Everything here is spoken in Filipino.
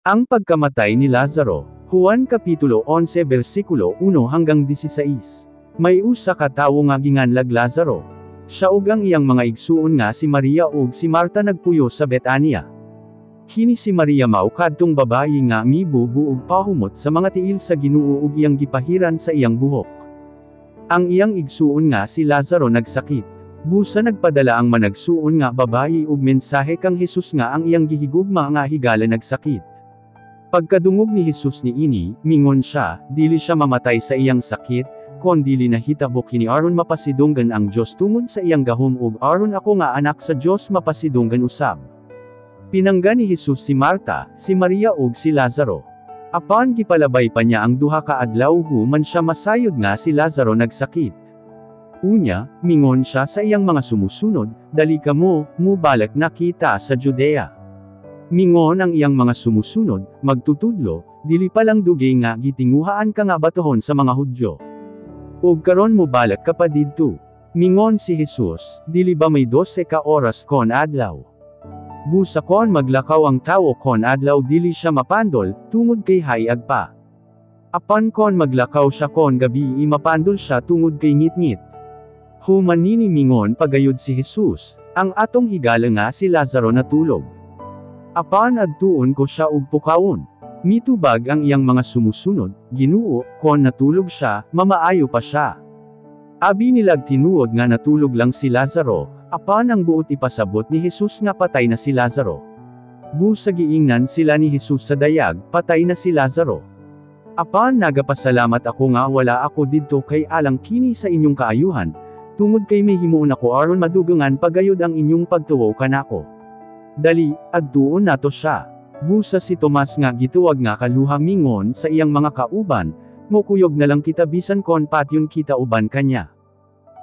Ang pagkamatay ni Lazaro. Juan Kapitulo 11 versikulo 1 hanggang 16. May usa ka tawo nga ginganlag Lazaro. Siya ug ang iyang mga igsuon nga si Maria ug si Marta nagpuyo sa Betania. Kini si Maria mao kadtong babayi nga mibubuog pahumot sa mga tiil sa Ginoo ug iyang gipahiran sa iyang buhok. Ang iyang igsuon nga si Lazaro nagsakit. Busa nagpadala ang managsuon nga babayi ug mensahe kang Hesus nga ang iyang gihigugma nga higala nagsakit. Pagkadungog ni Hesus niini, mingon siya, dili siya mamatay sa iyang sakit, kon dili nahitabo kini aron mapasidunggan ang Dios tungod sa iyang gahom ug aron ako nga anak sa Dios mapasidunggan usab. Pinangga ni Hesus si Marta, si Maria ug si Lazaro. Apan gipalabay pa niya ang duha ka adlaw human siya masayod nga si Lazaro nagsakit. Unya, mingon siya sa iyang mga sumusunod, dali kamo, mubalak na kita sa Judea. Mingon ang iyang mga sumusunod, magtutudlo, dili pa lang dugay nga gitinguhaan ka nga batohon sa mga Hudyo. Ug karon mubalak ka pa didto. Mingon si Hesus, dili ba may 12 ka oras kon adlaw? Busa kon maglakaw ang tawo kon adlaw dili siya mapandol, tungod kay hayag pa. Apan kon maglakaw siya kon gabi mapandol siya tungod kay ngitngit. Human nini mingon pagayod si Hesus, ang atong higala nga si Lazaro natulog. Apan adtuon ko siya ug pukawon. Mitubag ang iyang mga sumusunod, Ginoo, kon natulog siya, mamaayo pa siya. Abi nilag tinuod nga natulog lang si Lazaro, apan ang buot ipasabot ni Hesus nga patay na si Lazaro. Busa giingnan sila ni Hesus sa dayag, patay na si Lazaro. Apan nagapasalamat ako nga wala ako didto kay alang kini sa inyong kaayuhan, tungod kay may himuon ako aron madugangan pagayod ang inyong pagtuo kanako. Dali, adtuon nato siya. Busa si Tomas nga gituwag nga kaluha mingon sa iyang mga kauban, mokuyog na lang kita bisan kon patyon kita uban kanya.